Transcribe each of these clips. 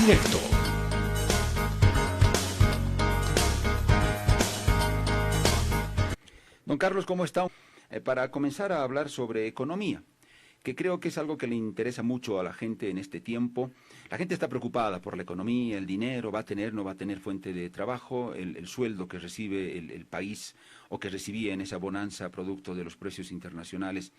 directo. Don Carlos, ¿cómo está? Para comenzar a hablar sobre economía, que creo que es algo que le interesa mucho a la gente en este tiempo. La gente está preocupada por la economía, el dinero, va a tener, no va a tener fuente de trabajo, el sueldo que recibe el país o que recibía en esa bonanza producto de los precios internacionales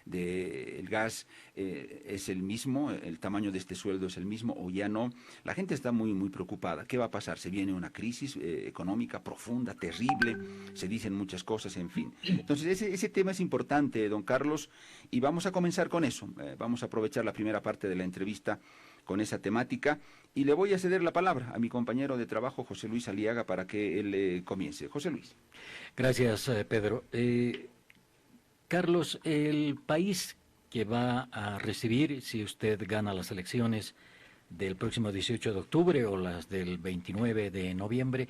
del gas es el mismo, el tamaño de este sueldo es el mismo o ya no. La gente está muy preocupada. ¿Qué va a pasar? Se viene una crisis económica profunda, terrible, se dicen muchas cosas, en fin. Entonces ese tema es importante, don Carlos, y vamos a comenzar con eso. Vamos a aprovechar la primera parte de la entrevista con esa temática y le voy a ceder la palabra a mi compañero de trabajo, José Luis Aliaga, para que él comience. José Luis. Gracias, Pedro. Carlos, el país que va a recibir, si usted gana las elecciones del próximo 18 de octubre o las del 29 de noviembre,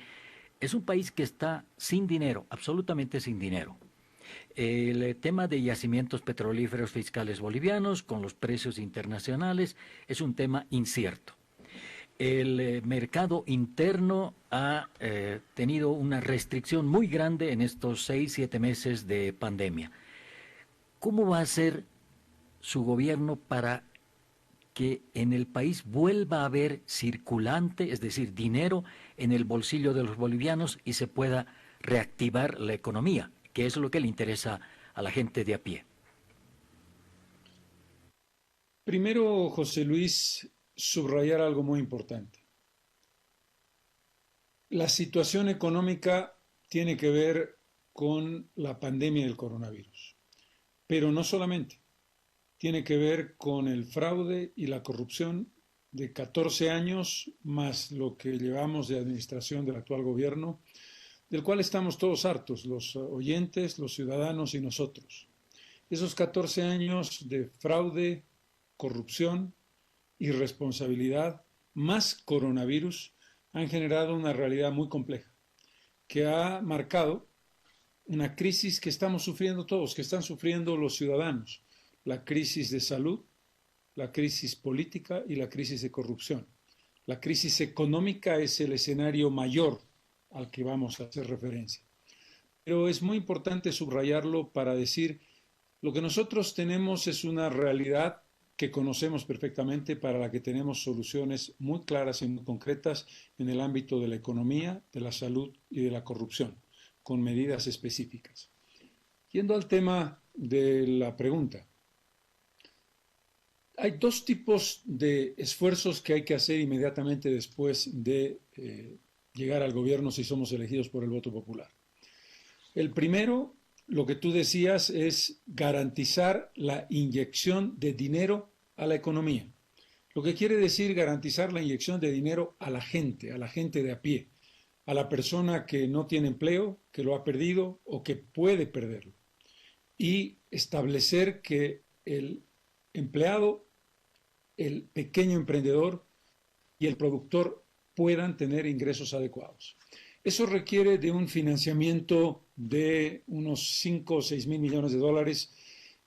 es un país que está sin dinero, absolutamente sin dinero. El tema de yacimientos petrolíferos fiscales bolivianos con los precios internacionales es un tema incierto. El mercado interno ha tenido una restricción muy grande en estos 6-7 meses de pandemia. ¿Cómo va a ser su gobierno para que en el país vuelva a haber circulante, es decir, dinero en el bolsillo de los bolivianos y se pueda reactivar la economía, que es lo que le interesa a la gente de a pie? Primero, José Luis, subrayar algo muy importante. La situación económica tiene que ver con la pandemia del coronavirus. Pero no solamente, tiene que ver con el fraude y la corrupción de 14 años, más lo que llevamos de administración del actual gobierno, del cual estamos todos hartos, los oyentes, los ciudadanos y nosotros. Esos 14 años de fraude, corrupción, irresponsabilidad, más coronavirus, han generado una realidad muy compleja, que ha marcado una crisis que estamos sufriendo todos, que están sufriendo los ciudadanos, la crisis de salud, la crisis política y la crisis de corrupción. La crisis económica es el escenario mayor al que vamos a hacer referencia. Pero es muy importante subrayarlo para decir, lo que nosotros tenemos es una realidad que conocemos perfectamente, para la que tenemos soluciones muy claras y muy concretas en el ámbito de la economía, de la salud y de la corrupción, con medidas específicas. Yendo al tema de la pregunta, hay dos tipos de esfuerzos que hay que hacer inmediatamente después de llegar al gobierno si somos elegidos por el voto popular. El primero, lo que tú decías, es garantizar la inyección de dinero a la economía. Lo que quiere decir garantizar la inyección de dinero a la gente de a pie, a la persona que no tiene empleo, que lo ha perdido o que puede perderlo. Y establecer que el empleado, el pequeño emprendedor y el productor puedan tener ingresos adecuados. Eso requiere de un financiamiento de unos 5 o 6 mil millones de dólares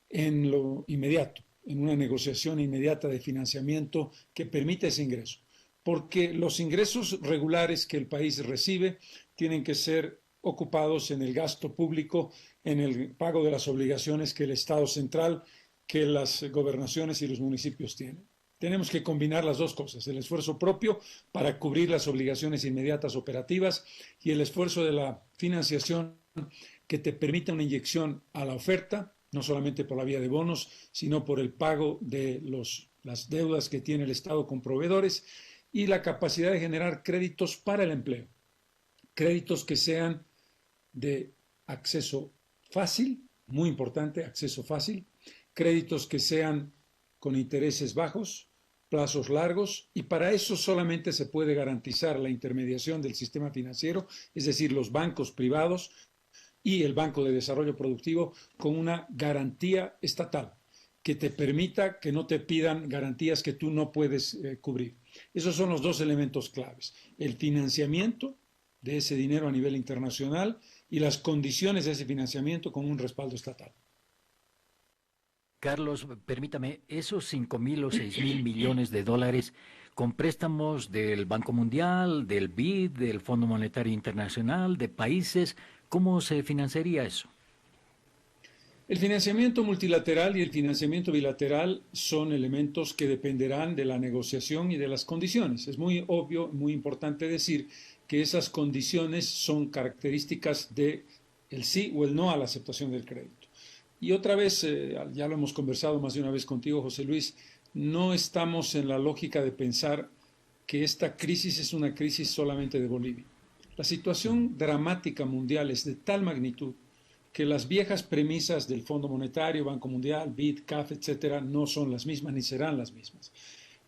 en lo inmediato, en una negociación inmediata de financiamiento que permita ese ingreso. Porque los ingresos regulares que el país recibe tienen que ser ocupados en el gasto público, en el pago de las obligaciones que el Estado central, que las gobernaciones y los municipios tienen. Tenemos que combinar las dos cosas, el esfuerzo propio para cubrir las obligaciones inmediatas operativas y el esfuerzo de la financiación que te permita una inyección a la oferta, no solamente por la vía de bonos, sino por el pago de las deudas que tiene el Estado con proveedores y la capacidad de generar créditos para el empleo. Créditos que sean de acceso fácil, muy importante, acceso fácil, créditos que sean con intereses bajos, plazos largos, y para eso solamente se puede garantizar la intermediación del sistema financiero, es decir, los bancos privados y el Banco de Desarrollo Productivo, con una garantía estatal que te permita que no te pidan garantías que tú no puedes cubrir. Esos son los dos elementos claves: el financiamiento de ese dinero a nivel internacional y las condiciones de ese financiamiento con un respaldo estatal. Carlos, permítame, esos 5.000 o 6.000 millones de dólares, con préstamos del Banco Mundial, del BID, del Fondo Monetario Internacional, de países. ¿Cómo se financiaría eso? El financiamiento multilateral y el financiamiento bilateral son elementos que dependerán de la negociación y de las condiciones. Es muy obvio, muy importante decir que esas condiciones son características de el sí o el no a la aceptación del crédito. Y otra vez, ya lo hemos conversado más de una vez contigo, José Luis, no estamos en la lógica de pensar que esta crisis es una crisis solamente de Bolivia. La situación dramática mundial es de tal magnitud que las viejas premisas del Fondo Monetario, Banco Mundial, BID, CAF, etcétera, no son las mismas ni serán las mismas.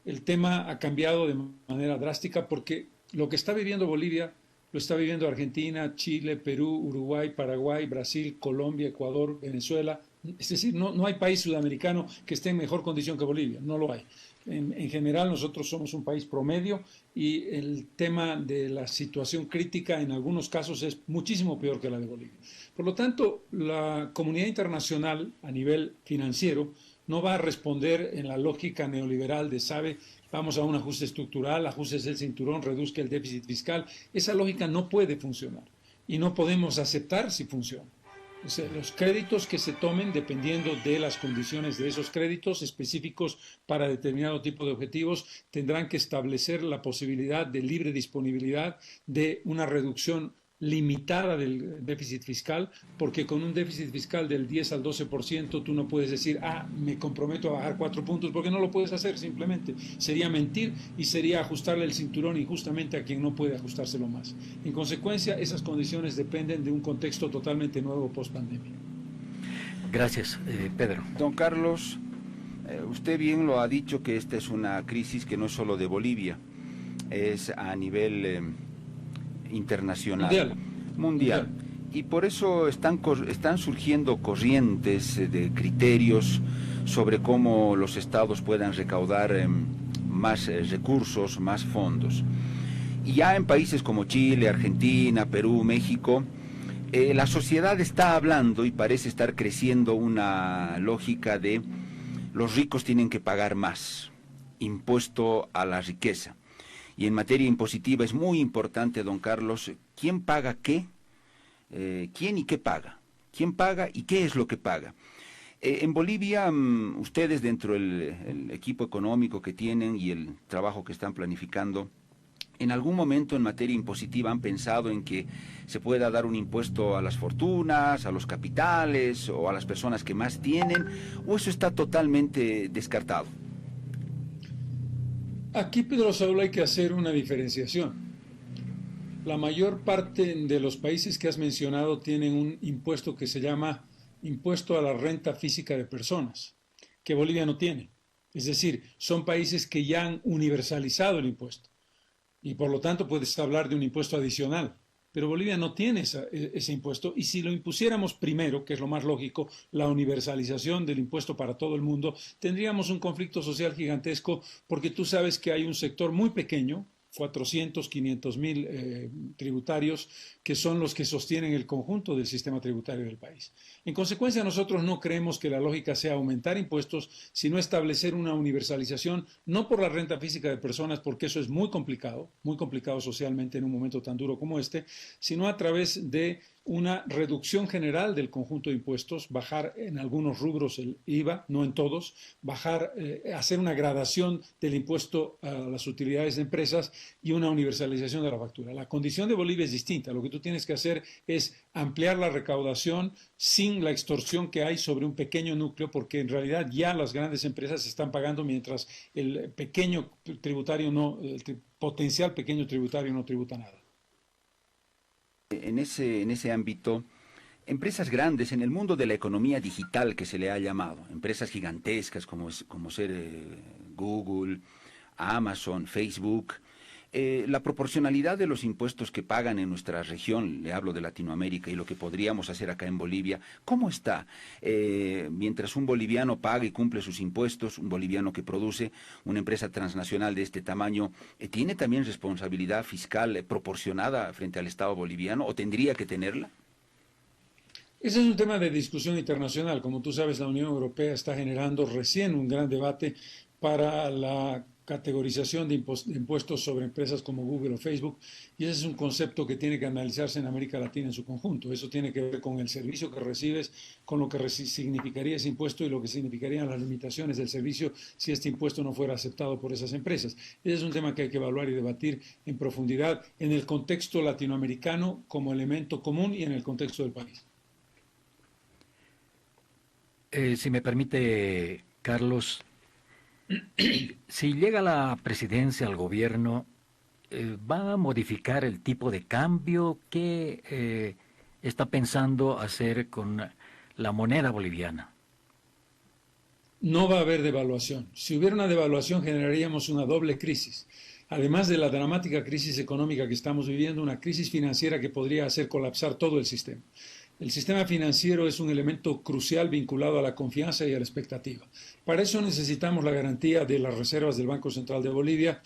El tema ha cambiado de manera drástica porque lo que está viviendo Bolivia lo está viviendo Argentina, Chile, Perú, Uruguay, Paraguay, Brasil, Colombia, Ecuador, Venezuela. Es decir, no hay país sudamericano que esté en mejor condición que Bolivia, no lo hay. En general nosotros somos un país promedio y el tema de la situación crítica en algunos casos es muchísimo peor que la de Bolivia. Por lo tanto, la comunidad internacional a nivel financiero no va a responder en la lógica neoliberal de, sabe, vamos a un ajuste estructural, ajustes el cinturón, reduzca el déficit fiscal. Esa lógica no puede funcionar y no podemos aceptar si funciona. O sea, los créditos que se tomen, dependiendo de las condiciones de esos créditos específicos para determinado tipo de objetivos, tendrán que establecer la posibilidad de libre disponibilidad de una reducción limitada del déficit fiscal, porque con un déficit fiscal del 10 al 12% tú no puedes decir, me comprometo a bajar 4 puntos, porque no lo puedes hacer simplemente. Sería mentir y sería ajustarle el cinturón injustamente a quien no puede ajustárselo más. En consecuencia, esas condiciones dependen de un contexto totalmente nuevo post-pandemia. Gracias, Pedro. Don Carlos, usted bien lo ha dicho que esta es una crisis que no es solo de Bolivia, es a nivel internacional, mundial. Y por eso están surgiendo corrientes de criterios sobre cómo los estados puedan recaudar más recursos, más fondos. Y ya en países como Chile, Argentina, Perú, México, la sociedad está hablando y parece estar creciendo una lógica de los ricos tienen que pagar más, impuesto a la riqueza. Y en materia impositiva es muy importante, don Carlos, ¿quién paga qué? ¿Quién y qué paga? ¿Quién paga y qué es lo que paga? En Bolivia, ustedes dentro del equipo económico que tienen y el trabajo que están planificando, ¿en algún momento en materia impositiva han pensado en que se pueda dar un impuesto a las fortunas, a los capitales o a las personas que más tienen? ¿O eso está totalmente descartado? Aquí, Pedro Saúl, hay que hacer una diferenciación. La mayor parte de los países que has mencionado tienen un impuesto que se llama impuesto a la renta física de personas, que Bolivia no tiene. Es decir, son países que ya han universalizado el impuesto y por lo tanto puedes hablar de un impuesto adicional. Pero Bolivia no tiene ese impuesto y si lo impusiéramos primero, que es lo más lógico, la universalización del impuesto para todo el mundo, tendríamos un conflicto social gigantesco porque tú sabes que hay un sector muy pequeño, 400, 500 mil tributarios, que son los que sostienen el conjunto del sistema tributario del país. En consecuencia, nosotros no creemos que la lógica sea aumentar impuestos, sino establecer una universalización, no por la renta física de personas, porque eso es muy complicado socialmente en un momento tan duro como este, sino a través de una reducción general del conjunto de impuestos, bajar en algunos rubros el IVA, no en todos, hacer una gradación del impuesto a las utilidades de empresas y una universalización de la factura. La condición de Bolivia es distinta. Lo que tú tienes que hacer es ampliar la recaudación sin la extorsión que hay sobre un pequeño núcleo, porque en realidad ya las grandes empresas están pagando mientras el pequeño tributario el potencial pequeño tributario no tributa nada. En ese ámbito, empresas grandes en el mundo de la economía digital que se le ha llamado, empresas gigantescas como ser Google, Amazon, Facebook, la proporcionalidad de los impuestos que pagan en nuestra región, le hablo de Latinoamérica y lo que podríamos hacer acá en Bolivia, ¿cómo está? Mientras un boliviano paga y cumple sus impuestos, un boliviano que produce una empresa transnacional de este tamaño, ¿tiene también responsabilidad fiscal proporcionada frente al Estado boliviano o tendría que tenerla? Ese es un tema de discusión internacional. Como tú sabes, la Unión Europea está generando recién un gran debate para la categorización de impuestos sobre empresas como Google o Facebook, y ese es un concepto que tiene que analizarse en América Latina en su conjunto. Eso tiene que ver con el servicio que recibes, con lo que significaría ese impuesto y lo que significarían las limitaciones del servicio si este impuesto no fuera aceptado por esas empresas. Ese es un tema que hay que evaluar y debatir en profundidad en el contexto latinoamericano como elemento común y en el contexto del país. Si me permite, Carlos, si llega la presidencia al gobierno, ¿va a modificar el tipo de cambio? ¿Qué está pensando hacer con la moneda boliviana? No va a haber devaluación. Si hubiera una devaluación, generaríamos una doble crisis. Además de la dramática crisis económica que estamos viviendo, una crisis financiera que podría hacer colapsar todo el sistema. El sistema financiero es un elemento crucial vinculado a la confianza y a la expectativa. Para eso necesitamos la garantía de las reservas del Banco Central de Bolivia,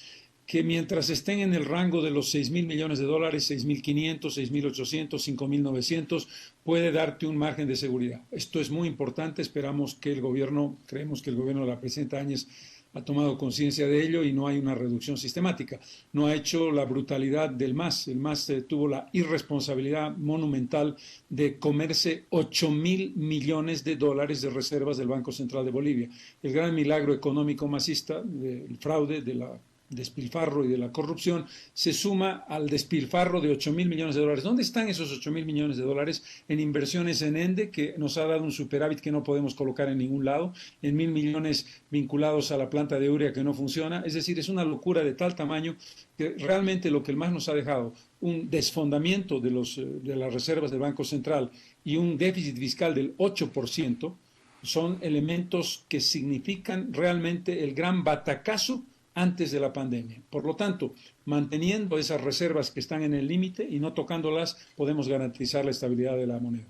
que mientras estén en el rango de los 6.000 millones de dólares, 6.500, 6.800, 5.900, puede darte un margen de seguridad. Esto es muy importante. Creemos que el gobierno de la presidenta Áñez ha tomado conciencia de ello y no hay una reducción sistemática. No ha hecho la brutalidad del MAS. El MAS tuvo la irresponsabilidad monumental de comerse 8.000 millones de dólares de reservas del Banco Central de Bolivia. El gran milagro económico masista del fraude, de la despilfarro y de la corrupción, se suma al despilfarro de 8.000 millones de dólares. ¿Dónde están esos 8.000 millones de dólares? En inversiones en ENDE, que nos ha dado un superávit que no podemos colocar en ningún lado, en 1.000 millones vinculados a la planta de urea que no funciona. Es decir, es una locura de tal tamaño que realmente lo que el MAS nos ha dejado, un desfondamiento de las reservas del Banco Central y un déficit fiscal del 8%, son elementos que significan realmente el gran batacazo antes de la pandemia. Por lo tanto, manteniendo esas reservas que están en el límite y no tocándolas, podemos garantizar la estabilidad de la moneda.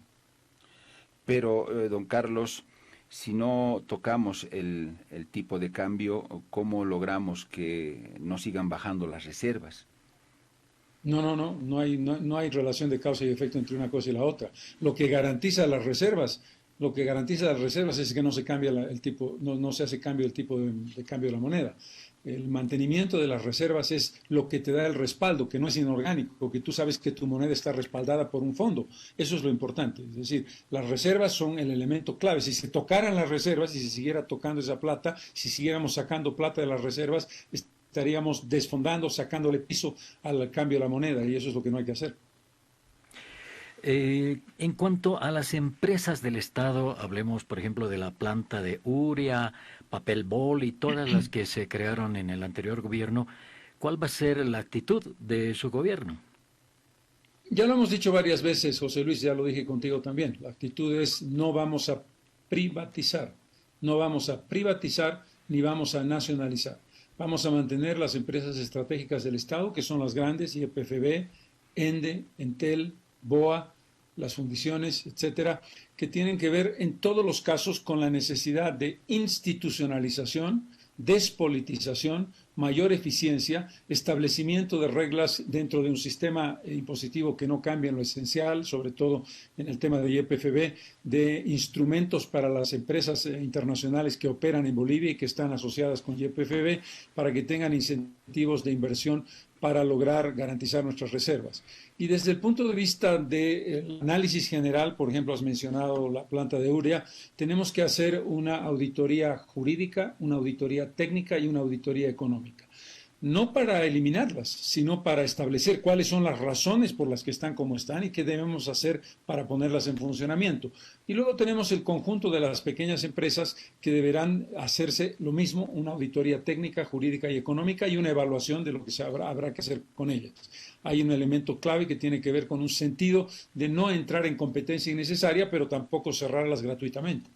Pero, don Carlos, si no tocamos el tipo de cambio, ¿cómo logramos que no sigan bajando las reservas? No hay relación de causa y efecto entre una cosa y la otra. Lo que garantiza las reservas es que no se cambia el tipo, no se hace cambio del tipo de cambio de la moneda. El mantenimiento de las reservas es lo que te da el respaldo, que no es inorgánico, que tú sabes que tu moneda está respaldada por un fondo. Eso es lo importante. Es decir, las reservas son el elemento clave. Si se tocaran las reservas y se siguiera tocando esa plata, si siguiéramos sacando plata de las reservas, estaríamos desfondando, sacándole piso al cambio de la moneda, y eso es lo que no hay que hacer. En cuanto a las empresas del Estado, hablemos, por ejemplo, de la planta de urea, Papel Bol y todas las que se crearon en el anterior gobierno, ¿cuál va a ser la actitud de su gobierno? Ya lo hemos dicho varias veces, José Luis, ya lo dije contigo también. La actitud es: no vamos a privatizar, no vamos a privatizar ni vamos a nacionalizar. Vamos a mantener las empresas estratégicas del Estado, que son las grandes, YPFB, ENDE, Entel, BOA, las fundiciones, etcétera, que tienen que ver en todos los casos con la necesidad de institucionalización, despolitización, mayor eficiencia, establecimiento de reglas dentro de un sistema impositivo que no cambie en lo esencial, sobre todo en el tema de YPFB, de instrumentos para las empresas internacionales que operan en Bolivia y que están asociadas con YPFB para que tengan incentivos de inversión para lograr garantizar nuestras reservas. Y desde el punto de vista del análisis general, por ejemplo, has mencionado la planta de urea, tenemos que hacer una auditoría jurídica, una auditoría técnica y una auditoría económica. No para eliminarlas, sino para establecer cuáles son las razones por las que están como están y qué debemos hacer para ponerlas en funcionamiento. Y luego tenemos el conjunto de las pequeñas empresas que deberán hacerse lo mismo, una auditoría técnica, jurídica y económica y una evaluación de lo que habrá que hacer con ellas. Hay un elemento clave que tiene que ver con un sentido de no entrar en competencia innecesaria, pero tampoco cerrarlas gratuitamente.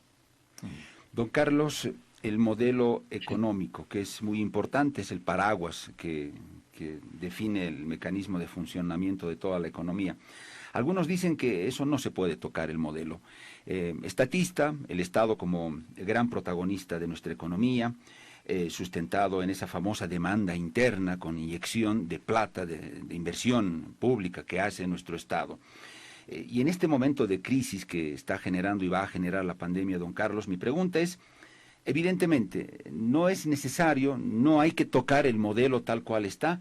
Don Carlos, el modelo económico, que es muy importante, es el paraguas que define el mecanismo de funcionamiento de toda la economía. Algunos dicen que eso no se puede tocar, el modelo estatista, el Estado como el gran protagonista de nuestra economía, sustentado en esa famosa demanda interna con inyección de plata, de inversión pública que hace nuestro Estado. Y en este momento de crisis que está generando y va a generar la pandemia, don Carlos, mi pregunta es: Evidentemente, no es necesario, no hay que tocar el modelo tal cual está,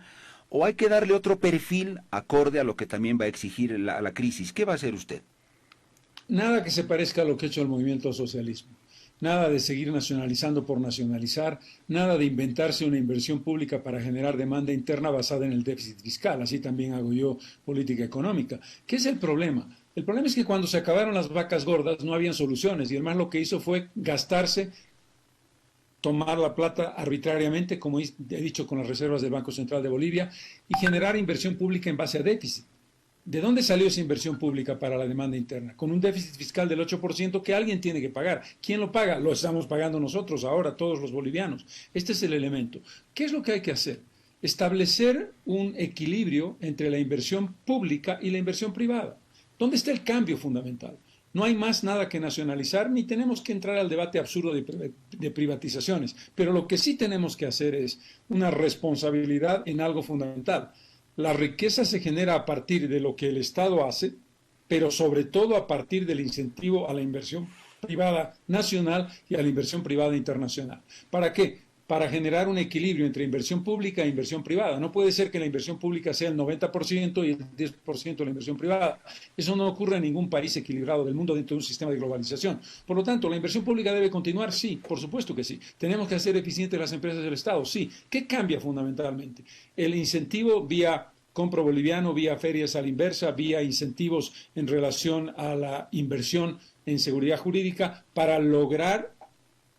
o hay que darle otro perfil acorde a lo que también va a exigir la crisis. ¿Qué va a hacer usted? Nada que se parezca a lo que ha hecho el movimiento socialismo. Nada de seguir nacionalizando por nacionalizar, nada de inventarse una inversión pública para generar demanda interna basada en el déficit fiscal. Así también hago yo política económica. ¿Qué es el problema? El problema es que cuando se acabaron las vacas gordas no habían soluciones y el MAS lo que hizo fue gastarse, tomar la plata arbitrariamente, como he dicho, con las reservas del Banco Central de Bolivia y generar inversión pública en base a déficit. ¿De dónde salió esa inversión pública para la demanda interna? Con un déficit fiscal del 8% que alguien tiene que pagar. ¿Quién lo paga? Lo estamos pagando nosotros ahora, todos los bolivianos. Este es el elemento. ¿Qué es lo que hay que hacer? Establecer un equilibrio entre la inversión pública y la inversión privada. ¿Dónde está el cambio fundamental? No hay más nada que nacionalizar, ni tenemos que entrar al debate absurdo de privatizaciones. Pero lo que sí tenemos que hacer es una responsabilidad en algo fundamental. La riqueza se genera a partir de lo que el Estado hace, pero sobre todo a partir del incentivo a la inversión privada nacional y a la inversión privada internacional. ¿Para qué? Para generar un equilibrio entre inversión pública e inversión privada. No puede ser que la inversión pública sea el 90% y el 10% de la inversión privada. Eso no ocurre en ningún país equilibrado del mundo dentro de un sistema de globalización. Por lo tanto, ¿la inversión pública debe continuar? Sí, por supuesto que sí. ¿Tenemos que hacer eficientes las empresas del Estado? Sí. ¿Qué cambia fundamentalmente? El incentivo vía compro boliviano, vía ferias a la inversa, vía incentivos en relación a la inversión en seguridad jurídica para lograr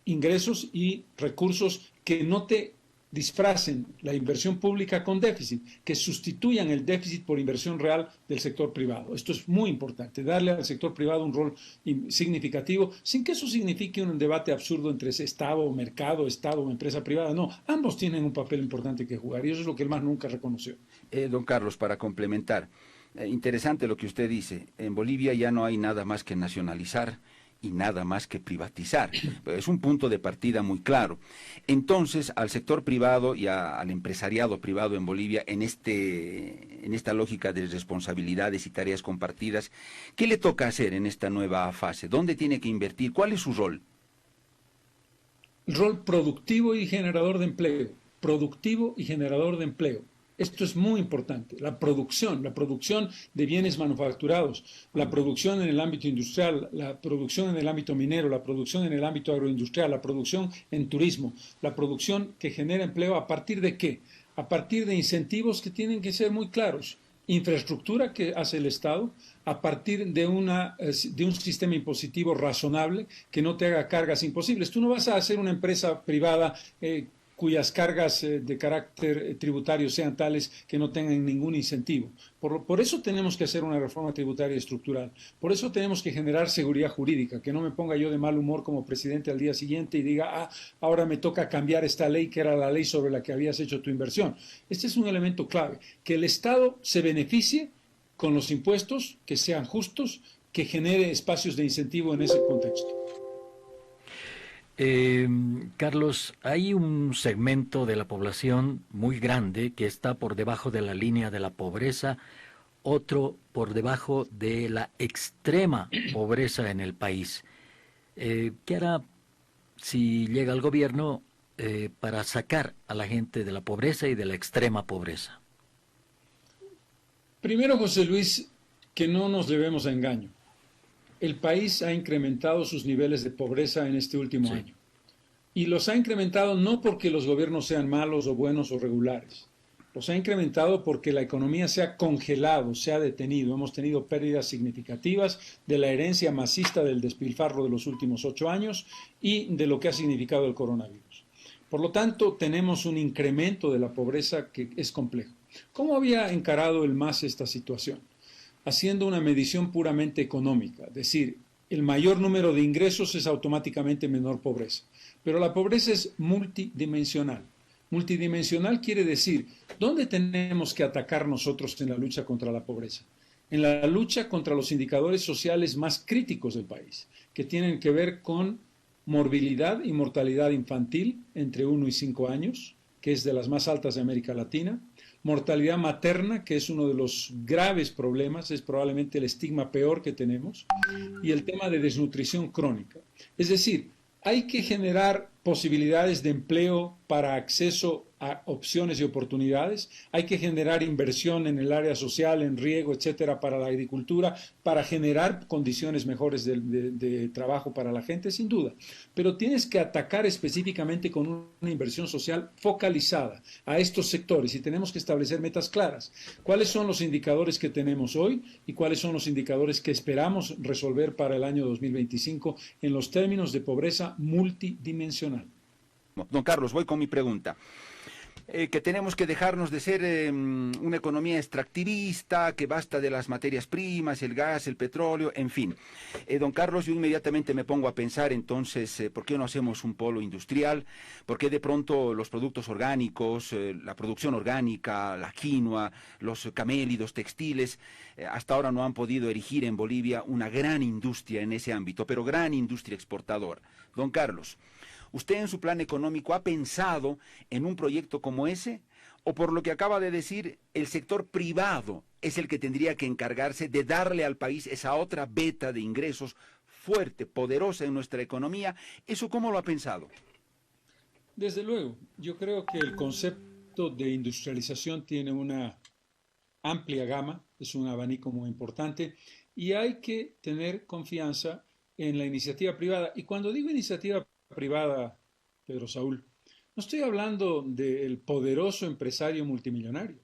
ingresos y recursos que no te disfracen la inversión pública con déficit, que sustituyan el déficit por inversión real del sector privado. Esto es muy importante, darle al sector privado un rol significativo, sin que eso signifique un debate absurdo entre ese Estado o mercado, Estado o empresa privada. No, ambos tienen un papel importante que jugar y eso es lo que el MAS nunca reconoció. Don Carlos, para complementar, interesante lo que usted dice. En Bolivia ya no hay nada más que nacionalizar y nada más que privatizar. Es un punto de partida muy claro. Entonces, al sector privado y al empresariado privado en Bolivia, en esta lógica de responsabilidades y tareas compartidas, ¿qué le toca hacer en esta nueva fase? ¿Dónde tiene que invertir? ¿Cuál es su rol? El rol productivo y generador de empleo. Productivo y generador de empleo. Esto es muy importante, la producción de bienes manufacturados, la producción en el ámbito industrial, la producción en el ámbito minero, la producción en el ámbito agroindustrial, la producción en turismo, la producción que genera empleo, ¿a partir de qué? A partir de incentivos que tienen que ser muy claros, infraestructura que hace el Estado, a partir de un sistema impositivo razonable que no te haga cargas imposibles. Tú no vas a hacer una empresa privada cuyas cargas de carácter tributario sean tales que no tengan ningún incentivo. Por eso tenemos que hacer una reforma tributaria estructural. Por eso tenemos que generar seguridad jurídica, que no me ponga yo de mal humor como presidente al día siguiente y diga, ahora me toca cambiar esta ley que era la ley sobre la que habías hecho tu inversión. Este es un elemento clave, que el Estado se beneficie con los impuestos, que sean justos, que genere espacios de incentivo en ese contexto. Carlos, hay un segmento de la población muy grande que está por debajo de la línea de la pobreza, otro por debajo de la extrema pobreza en el país. ¿Qué hará si llega al gobierno para sacar a la gente de la pobreza y de la extrema pobreza? Primero, José Luis, que no nos debemos a engaño. El país ha incrementado sus niveles de pobreza en este último año. Y los ha incrementado no porque los gobiernos sean malos o buenos o regulares. Los ha incrementado porque la economía se ha congelado, se ha detenido. Hemos tenido pérdidas significativas de la herencia masista del despilfarro de los últimos 8 años y de lo que ha significado el coronavirus. Por lo tanto, tenemos un incremento de la pobreza que es complejo. ¿Cómo había encarado el MAS esta situación? Haciendo una medición puramente económica, es decir, el mayor número de ingresos es automáticamente menor pobreza. Pero la pobreza es multidimensional. Multidimensional quiere decir, ¿dónde tenemos que atacar nosotros en la lucha contra la pobreza? En la lucha contra los indicadores sociales más críticos del país, que tienen que ver con morbilidad y mortalidad infantil entre 1 y 5 años, que es de las más altas de América Latina, mortalidad materna, que es uno de los graves problemas, es probablemente el estigma peor que tenemos, y el tema de desnutrición crónica. Es decir, hay que generar posibilidades de empleo para acceso a opciones y oportunidades. Hay que generar inversión en el área social, en riego, etcétera, para la agricultura, para generar condiciones mejores de trabajo para la gente, sin duda. Pero tienes que atacar específicamente con una inversión social focalizada a estos sectores y tenemos que establecer metas claras. ¿Cuáles son los indicadores que tenemos hoy y cuáles son los indicadores que esperamos resolver para el año 2025 en los términos de pobreza multidimensional? Don Carlos, voy con mi pregunta. Que tenemos que dejarnos de ser una economía extractivista, que basta de las materias primas, el gas, el petróleo, en fin. Don Carlos, yo inmediatamente me pongo a pensar entonces, ¿por qué no hacemos un polo industrial? ¿Por qué de pronto los productos orgánicos, la producción orgánica, la quinoa, los camélidos, textiles, hasta ahora no han podido erigir en Bolivia una gran industria en ese ámbito, pero gran industria exportadora? Don Carlos, ¿usted en su plan económico ha pensado en un proyecto como ese? ¿O por lo que acaba de decir, el sector privado es el que tendría que encargarse de darle al país esa otra veta de ingresos fuerte, poderosa en nuestra economía? ¿Eso cómo lo ha pensado? Desde luego, yo creo que el concepto de industrialización tiene una amplia gama, es un abanico muy importante y hay que tener confianza en la iniciativa privada. Y cuando digo iniciativa privada, Pedro Saúl, no estoy hablando del poderoso empresario multimillonario.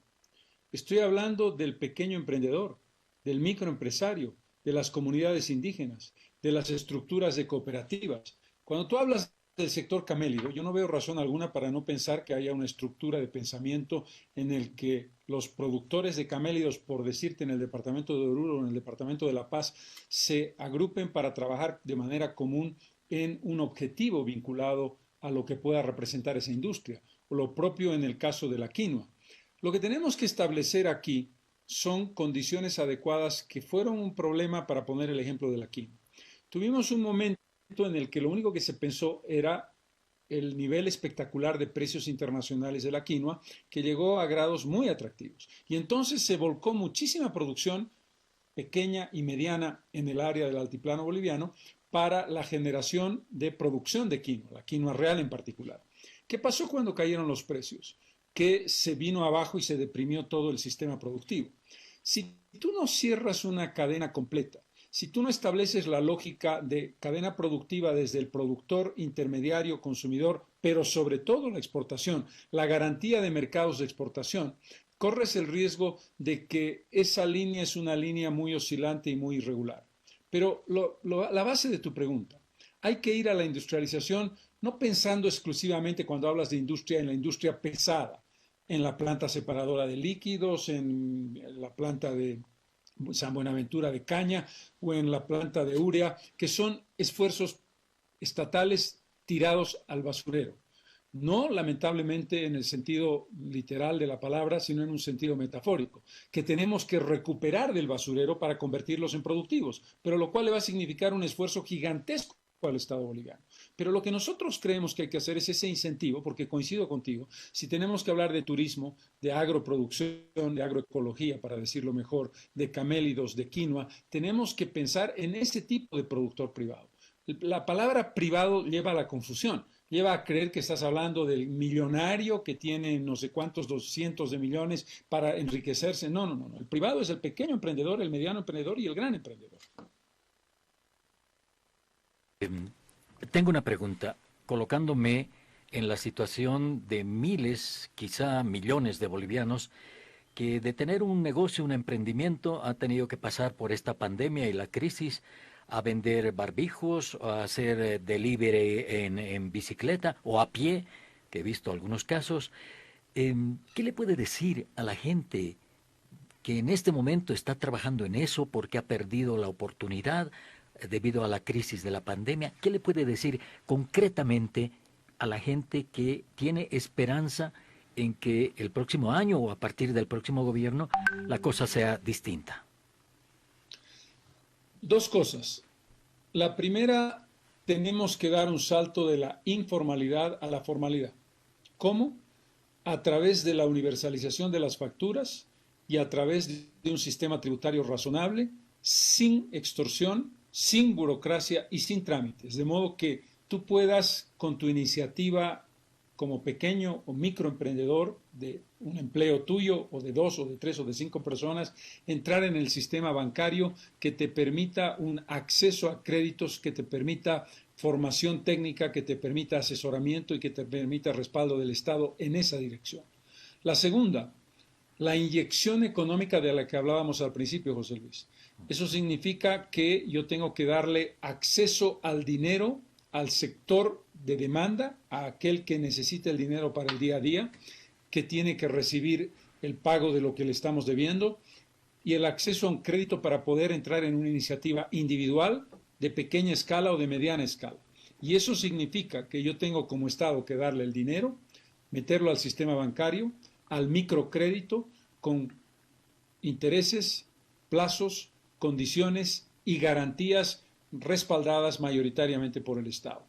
Estoy hablando del pequeño emprendedor, del microempresario, de las comunidades indígenas, de las estructuras de cooperativas. Cuando tú hablas del sector camélido, yo no veo razón alguna para no pensar que haya una estructura de pensamiento en el que los productores de camélidos, por decirte, en el departamento de Oruro o en el departamento de La Paz, se agrupen para trabajar de manera común en un objetivo vinculado a lo que pueda representar esa industria, o lo propio en el caso de la quinoa. Lo que tenemos que establecer aquí son condiciones adecuadas que fueron un problema para poner el ejemplo de la quinoa. Tuvimos un momento en el que lo único que se pensó era el nivel espectacular de precios internacionales de la quinoa, que llegó a grados muy atractivos. Y entonces se volcó muchísima producción pequeña y mediana en el área del altiplano boliviano para la generación de producción de quinoa, la quinoa real en particular. ¿Qué pasó cuando cayeron los precios? Que se vino abajo y se deprimió todo el sistema productivo. Si tú no cierras una cadena completa, si tú no estableces la lógica de cadena productiva desde el productor, intermediario, consumidor, pero sobre todo la exportación, la garantía de mercados de exportación, corres el riesgo de que esa línea es una línea muy oscilante y muy irregular. Pero la base de tu pregunta, hay que ir a la industrialización no pensando exclusivamente cuando hablas de industria en la industria pesada, en la planta separadora de líquidos, en la planta de San Buenaventura de caña o en la planta de urea, que son esfuerzos estatales tirados al basurero. No, lamentablemente, en el sentido literal de la palabra, sino en un sentido metafórico, que tenemos que recuperar del basurero para convertirlos en productivos, pero lo cual le va a significar un esfuerzo gigantesco al Estado boliviano. Pero lo que nosotros creemos que hay que hacer es ese incentivo, porque coincido contigo, si tenemos que hablar de turismo, de agroproducción, de agroecología, para decirlo mejor, de camélidos, de quinoa, tenemos que pensar en ese tipo de productor privado. La palabra privado lleva a la confusión, lleva a creer que estás hablando del millonario que tiene no sé cuántos 200 de millones para enriquecerse. No, no, no. El privado es el pequeño emprendedor, el mediano emprendedor y el gran emprendedor. Tengo una pregunta, colocándome en la situación de miles, quizá millones de bolivianos que de tener un negocio, un emprendimiento, han tenido que pasar por esta pandemia y la crisis a vender barbijos, a hacer delivery en bicicleta o a pie, que he visto algunos casos. ¿Qué le puede decir a la gente que en este momento está trabajando en eso porque ha perdido la oportunidad debido a la crisis de la pandemia? ¿Qué le puede decir concretamente a la gente que tiene esperanza en que el próximo año o a partir del próximo gobierno la cosa sea distinta? Dos cosas. La primera, tenemos que dar un salto de la informalidad a la formalidad. ¿Cómo? A través de la universalización de las facturas y a través de un sistema tributario razonable, sin extorsión, sin burocracia y sin trámites. De modo que tú puedas con tu iniciativa como pequeño o microemprendedor de un empleo tuyo o de 2 o de 3 o de 5 personas, entrar en el sistema bancario que te permita un acceso a créditos, que te permita formación técnica, que te permita asesoramiento y que te permita respaldo del Estado en esa dirección. La segunda, la inyección económica de la que hablábamos al principio, José Luis. Eso significa que yo tengo que darle acceso al dinero, al sector de demanda, a aquel que necesita el dinero para el día a día, que tiene que recibir el pago de lo que le estamos debiendo, y el acceso a un crédito para poder entrar en una iniciativa individual de pequeña escala o de mediana escala. Y eso significa que yo tengo como Estado que darle el dinero, meterlo al sistema bancario, al microcrédito, con intereses, plazos, condiciones y garantías respaldadas mayoritariamente por el Estado.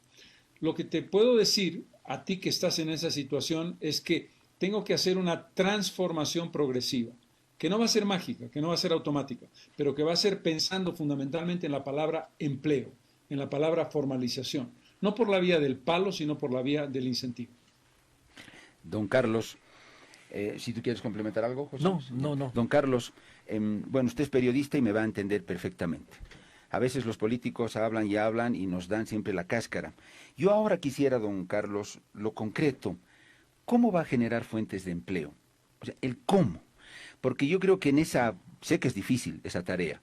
Lo que te puedo decir a ti que estás en esa situación es que tengo que hacer una transformación progresiva, que no va a ser mágica, que no va a ser automática, pero que va a ser pensando fundamentalmente en la palabra empleo, en la palabra formalización, no por la vía del palo, sino por la vía del incentivo. Don Carlos, si tú quieres complementar algo, José. No. Don Carlos, bueno, usted es periodista y me va a entender perfectamente. A veces los políticos hablan y nos dan siempre la cáscara. Yo ahora quisiera, don Carlos, lo concreto. ¿Cómo va a generar fuentes de empleo? O sea, el cómo. Porque yo creo que sé que es difícil esa tarea,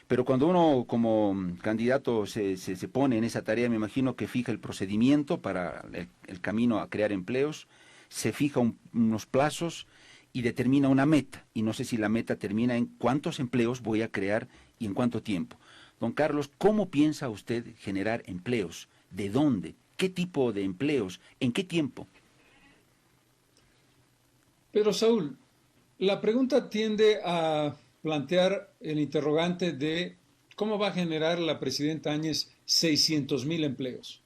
pero cuando uno como candidato se pone en esa tarea, me imagino que fija el procedimiento para el camino a crear empleos, se fija unos plazos y determina una meta. Y no sé si la meta termina en cuántos empleos voy a crear y en cuánto tiempo. Don Carlos, ¿cómo piensa usted generar empleos? ¿De dónde? ¿Qué tipo de empleos? ¿En qué tiempo? Pero Saúl, la pregunta tiende a plantear el interrogante de cómo va a generar la presidenta Áñez 600,000 empleos.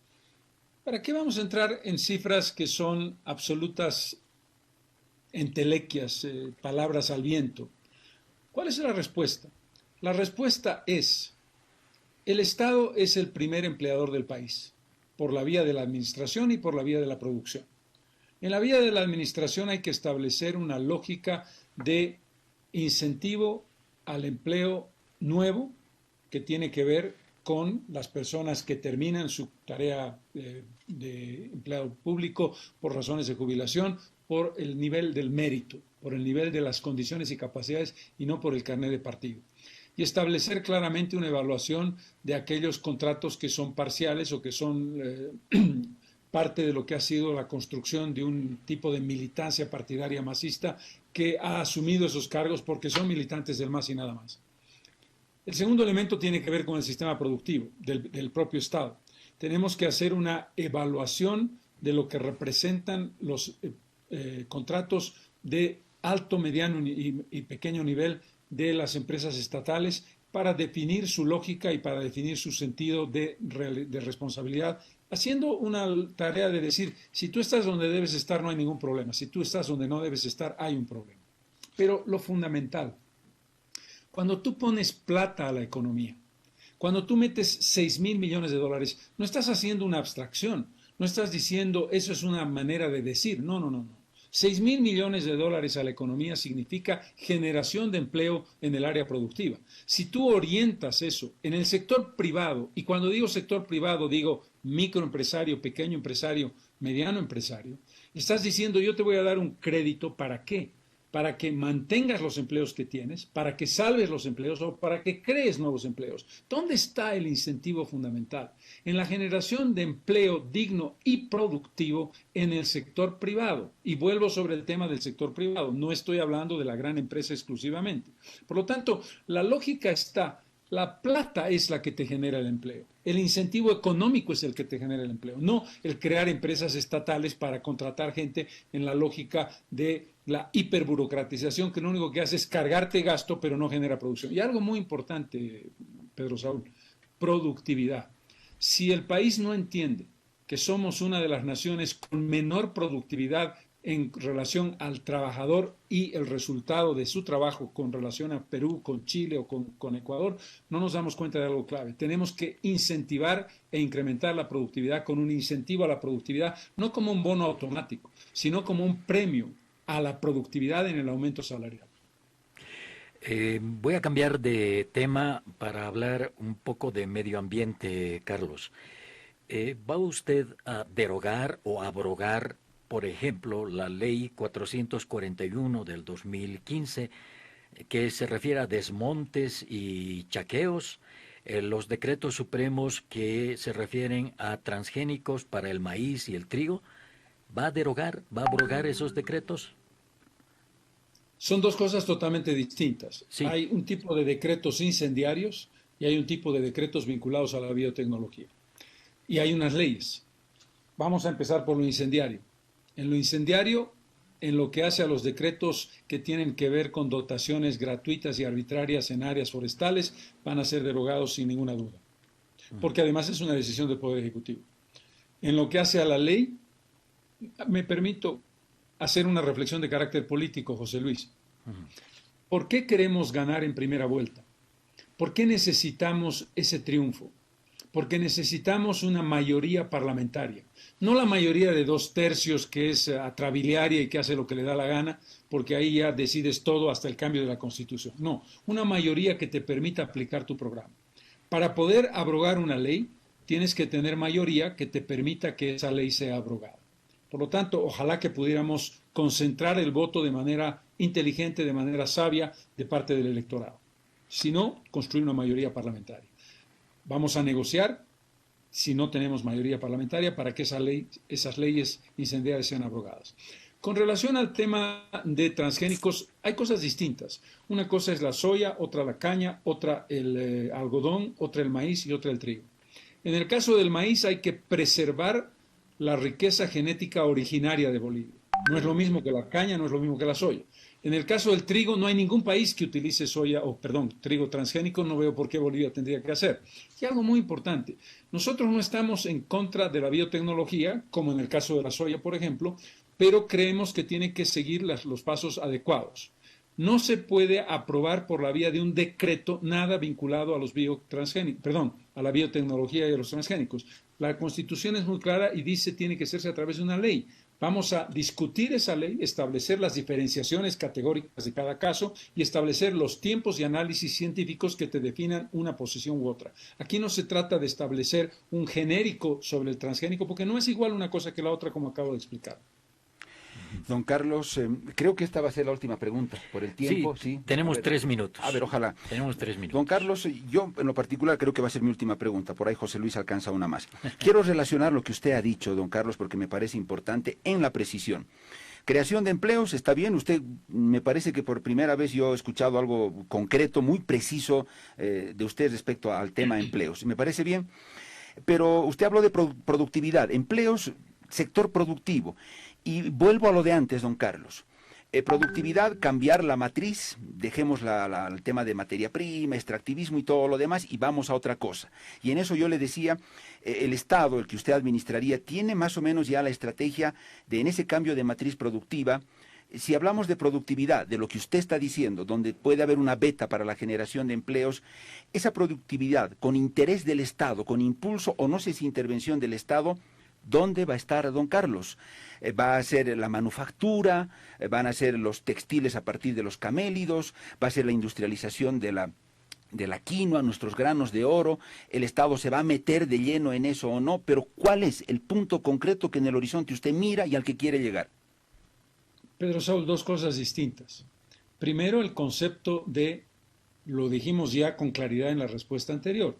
¿Para qué vamos a entrar en cifras que son absolutas entelequias, palabras al viento? ¿Cuál es la respuesta? La respuesta es, el Estado es el primer empleador del país, por la vía de la administración y por la vía de la producción. En la vía de la administración hay que establecer una lógica de incentivo al empleo nuevo que tiene que ver con las personas que terminan su tarea de empleado público por razones de jubilación, por el nivel del mérito, por el nivel de las condiciones y capacidades y no por el carnet de partido. Y establecer claramente una evaluación de aquellos contratos que son parciales o que son parte de lo que ha sido la construcción de un tipo de militancia partidaria masista que ha asumido esos cargos porque son militantes del MAS y nada más. El segundo elemento tiene que ver con el sistema productivo del propio Estado. Tenemos que hacer una evaluación de lo que representan los contratos de alto, mediano y pequeño nivel de las empresas estatales para definir su lógica y para definir su sentido de responsabilidad, haciendo una tarea de decir, si tú estás donde debes estar no hay ningún problema, si tú estás donde no debes estar hay un problema. Pero lo fundamental, cuando tú pones plata a la economía, cuando tú metes 6,000 millones de dólares, no estás haciendo una abstracción, no estás diciendo eso es una manera de decir, no. 6,000 millones de dólares a la economía significa generación de empleo en el área productiva. Si tú orientas eso en el sector privado, y cuando digo sector privado digo microempresario, pequeño empresario, mediano empresario, estás diciendo yo te voy a dar un crédito, ¿para qué? Para que mantengas los empleos que tienes, para que salves los empleos o para que crees nuevos empleos. ¿Dónde está el incentivo fundamental? En la generación de empleo digno y productivo en el sector privado. Y vuelvo sobre el tema del sector privado. No estoy hablando de la gran empresa exclusivamente. Por lo tanto, la lógica está, la plata es la que te genera el empleo. El incentivo económico es el que te genera el empleo, no el crear empresas estatales para contratar gente en la lógica de la hiperburocratización, que lo único que hace es cargarte gasto, pero no genera producción. Y algo muy importante, Pedro Saúl, productividad. Si el país no entiende que somos una de las naciones con menor productividad en relación al trabajador y el resultado de su trabajo con relación a Perú, con Chile o con Ecuador, no nos damos cuenta de algo clave. Tenemos que incentivar e incrementar la productividad con un incentivo a la productividad, no como un bono automático, sino como un premio a la productividad en el aumento salarial. Voy a cambiar de tema para hablar un poco de medio ambiente, Carlos. ¿Va usted a derogar o abrogar, por ejemplo, la ley 441 del 2015, que se refiere a desmontes y chaqueos, los decretos supremos que se refieren a transgénicos para el maíz y el trigo? ¿Va a derogar, va a abrogar esos decretos? Son dos cosas totalmente distintas. Sí. Hay un tipo de decretos incendiarios y hay un tipo de decretos vinculados a la biotecnología. Y hay unas leyes. Vamos a empezar por lo incendiario. En lo incendiario, en lo que hace a los decretos que tienen que ver con dotaciones gratuitas y arbitrarias en áreas forestales, van a ser derogados sin ninguna duda. Porque además es una decisión del Poder Ejecutivo. En lo que hace a la ley, me permito hacer una reflexión de carácter político, José Luis. ¿Por qué queremos ganar en primera vuelta? ¿Por qué necesitamos ese triunfo? Porque necesitamos una mayoría parlamentaria. No la mayoría de 2/3 que es atrabiliaria y que hace lo que le da la gana, porque ahí ya decides todo hasta el cambio de la Constitución. No, una mayoría que te permita aplicar tu programa. Para poder abrogar una ley, tienes que tener mayoría que te permita que esa ley sea abrogada. Por lo tanto, ojalá que pudiéramos concentrar el voto de manera inteligente, de manera sabia, de parte del electorado. Si no, construir una mayoría parlamentaria. Vamos a negociar, si no tenemos mayoría parlamentaria, para que esas leyes incendiarias sean abrogadas. Con relación al tema de transgénicos, hay cosas distintas. Una cosa es la soya, otra la caña, otra el algodón, otra el maíz y otra el trigo. En el caso del maíz hay que preservar la riqueza genética originaria de Bolivia. No es lo mismo que la caña, no es lo mismo que la soya. En el caso del trigo, no hay ningún país que utilice trigo transgénico, no veo por qué Bolivia tendría que hacer. Y algo muy importante, nosotros no estamos en contra de la biotecnología, como en el caso de la soya, por ejemplo, pero creemos que tiene que seguir los pasos adecuados. No se puede aprobar por la vía de un decreto nada vinculado a los a la biotecnología y a los transgénicos. La Constitución es muy clara y dice que tiene que hacerse a través de una ley. Vamos a discutir esa ley, establecer las diferenciaciones categóricas de cada caso y establecer los tiempos y análisis científicos que te definan una posición u otra. Aquí no se trata de establecer un genérico sobre el transgénico, porque no es igual una cosa que la otra, como acabo de explicar. Don Carlos, creo que esta va a ser la última pregunta por el tiempo. Sí, tenemos 3 minutos. A ver, ojalá. Tenemos 3 minutos. Don Carlos, yo en lo particular creo que va a ser mi última pregunta. Por ahí José Luis alcanza una más. Quiero relacionar lo que usted ha dicho, don Carlos, porque me parece importante en la precisión. Creación de empleos, está bien. Usted, me parece que por primera vez yo he escuchado algo concreto, muy preciso de usted respecto al tema empleos. Me parece bien. Pero usted habló de productividad, empleos, sector productivo. Y vuelvo a lo de antes, don Carlos. Productividad, cambiar la matriz, dejemos el tema de materia prima, extractivismo y todo lo demás y vamos a otra cosa. Y en eso yo le decía, el Estado, el que usted administraría, tiene más o menos ya la estrategia de en ese cambio de matriz productiva. Si hablamos de productividad, de lo que usted está diciendo, donde puede haber una beta para la generación de empleos, esa productividad con interés del Estado, con impulso o no sé si intervención del Estado, ¿dónde va a estar don Carlos? ¿Va a ser la manufactura? ¿Van a ser los textiles a partir de los camélidos? ¿Va a ser la industrialización de la quinoa, nuestros granos de oro? ¿El Estado se va a meter de lleno en eso o no? Pero ¿cuál es el punto concreto que en el horizonte usted mira y al que quiere llegar? Pedro Saúl, dos cosas distintas. Primero, el concepto lo dijimos ya con claridad en la respuesta anterior.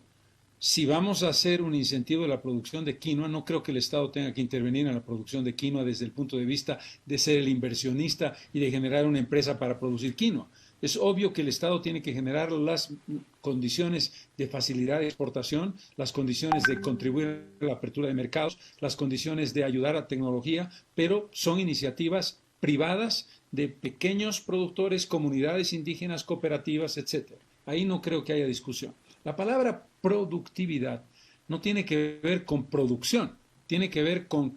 Si vamos a hacer un incentivo de la producción de quinoa, no creo que el Estado tenga que intervenir en la producción de quinoa desde el punto de vista de ser el inversionista y de generar una empresa para producir quinoa. Es obvio que el Estado tiene que generar las condiciones de facilidad de exportación, las condiciones de contribuir a la apertura de mercados, las condiciones de ayudar a tecnología, pero son iniciativas privadas de pequeños productores, comunidades indígenas, cooperativas, etc. Ahí no creo que haya discusión. La palabra productividad no tiene que ver con producción, tiene que ver con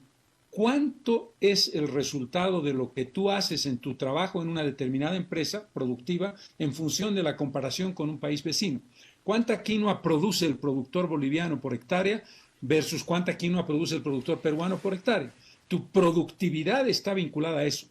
¿Cuánto es el resultado de lo que tú haces en tu trabajo en una determinada empresa productiva en función de la comparación con un país vecino? ¿Cuánta quinoa produce el productor boliviano por hectárea versus cuánta quinoa produce el productor peruano por hectárea? Tu productividad está vinculada a eso.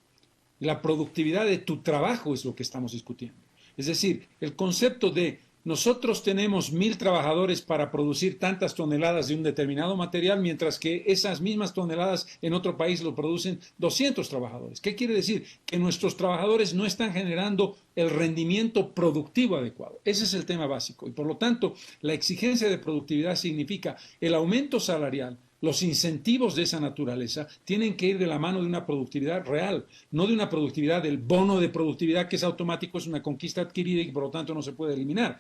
La productividad de tu trabajo es lo que estamos discutiendo. Es decir, el concepto de nosotros tenemos 1,000 trabajadores para producir tantas toneladas de un determinado material, mientras que esas mismas toneladas en otro país lo producen 200 trabajadores. ¿Qué quiere decir? Que nuestros trabajadores no están generando el rendimiento productivo adecuado. Ese es el tema básico. Y por lo tanto, la exigencia de productividad significa el aumento salarial. Los incentivos de esa naturaleza tienen que ir de la mano de una productividad real, no de una productividad del bono de productividad que es automático, es una conquista adquirida y por lo tanto no se puede eliminar.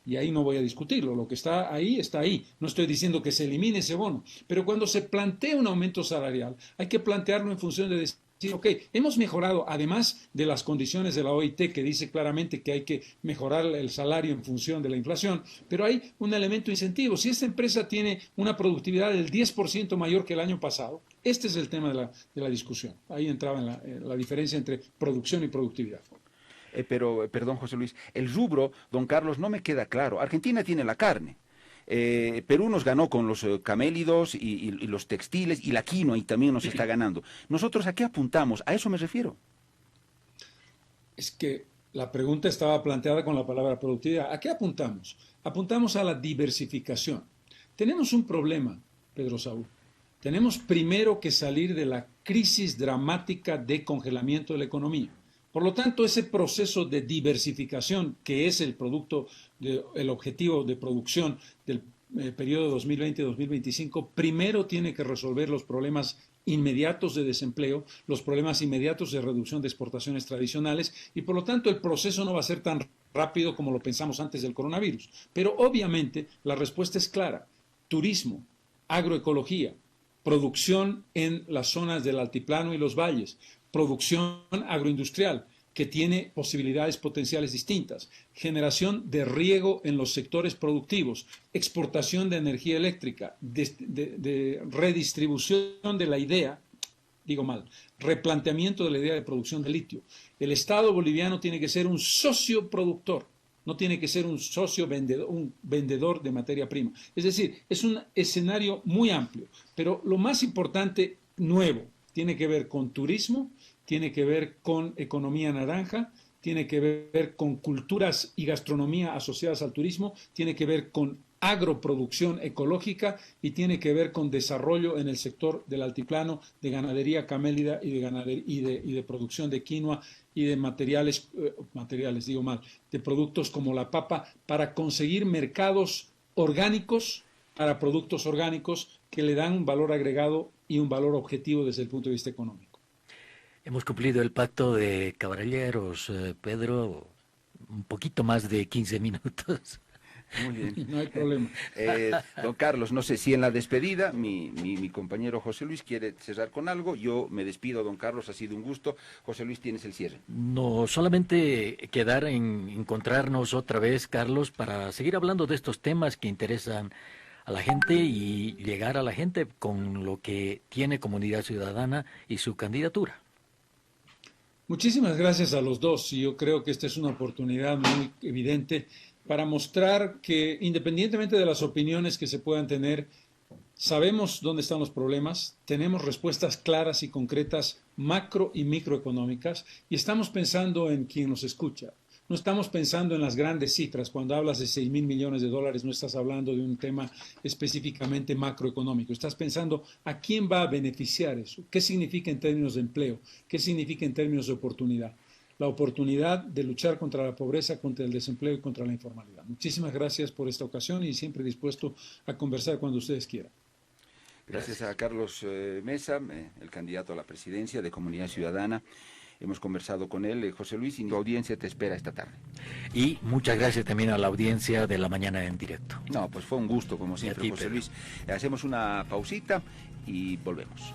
Y ahí no voy a discutirlo, lo que está ahí está ahí. No estoy diciendo que se elimine ese bono, pero cuando se plantea un aumento salarial, hay que plantearlo en función de decir, ok, hemos mejorado, además de las condiciones de la OIT que dice claramente que hay que mejorar el salario en función de la inflación, pero hay un elemento de incentivo. Si esta empresa tiene una productividad del 10% mayor que el año pasado, este es el tema de la discusión. Ahí entraba en la diferencia entre producción y productividad. Pero, perdón, José Luis, el rubro, don Carlos, no me queda claro. Argentina tiene la carne. Perú nos ganó con los camélidos y los textiles y la quinoa y también nos está ganando. ¿Nosotros a qué apuntamos? A eso me refiero. Es que la pregunta estaba planteada con la palabra productividad. ¿A qué apuntamos? Apuntamos a la diversificación. Tenemos un problema, Pedro Saúl. Tenemos primero que salir de la crisis dramática de congelamiento de la economía. Por lo tanto, ese proceso de diversificación, que es el objetivo de producción del periodo 2020-2025, primero tiene que resolver los problemas inmediatos de desempleo, los problemas inmediatos de reducción de exportaciones tradicionales y por lo tanto el proceso no va a ser tan rápido como lo pensamos antes del coronavirus. Pero obviamente la respuesta es clara: turismo, agroecología, producción en las zonas del altiplano y los valles, producción agroindustrial que tiene posibilidades potenciales distintas, generación de riego en los sectores productivos, exportación de energía eléctrica, de redistribución de la idea, replanteamiento de la idea de producción de litio. El Estado boliviano tiene que ser un socio productor, no tiene que ser un socio vendedor, un vendedor de materia prima. Es decir, es un escenario muy amplio, pero lo más importante, nuevo, tiene que ver con turismo, tiene que ver con economía naranja, tiene que ver con culturas y gastronomía asociadas al turismo, tiene que ver con agroproducción ecológica y tiene que ver con desarrollo en el sector del altiplano de ganadería camélida y de producción de quinoa y de de productos como la papa para conseguir mercados orgánicos para productos orgánicos que le dan un valor agregado y un valor objetivo desde el punto de vista económico. Hemos cumplido el pacto de caballeros, Pedro, un poquito más de 15 minutos. Muy bien. No hay problema. Don Carlos, no sé si en la despedida mi compañero José Luis quiere cerrar con algo. Yo me despido, don Carlos, ha sido un gusto. José Luis, tienes el cierre. No, solamente quedar en encontrarnos otra vez, Carlos, para seguir hablando de estos temas que interesan a la gente y llegar a la gente con lo que tiene Comunidad Ciudadana y su candidatura. Muchísimas gracias a los dos y yo creo que esta es una oportunidad muy evidente para mostrar que independientemente de las opiniones que se puedan tener, sabemos dónde están los problemas, tenemos respuestas claras y concretas macro y microeconómicas y estamos pensando en quien nos escucha. No estamos pensando en las grandes cifras. Cuando hablas de 6,000 millones de dólares, no estás hablando de un tema específicamente macroeconómico. Estás pensando a quién va a beneficiar eso, qué significa en términos de empleo, qué significa en términos de oportunidad. La oportunidad de luchar contra la pobreza, contra el desempleo y contra la informalidad. Muchísimas gracias por esta ocasión y siempre dispuesto a conversar cuando ustedes quieran. Gracias a Carlos Mesa, el candidato a la presidencia de Comunidad Ciudadana. Hemos conversado con él, José Luis, y tu audiencia te espera esta tarde. Y muchas gracias también a la audiencia de La Mañana en Directo. No, pues fue un gusto, como siempre, José Luis. Hacemos una pausita y volvemos.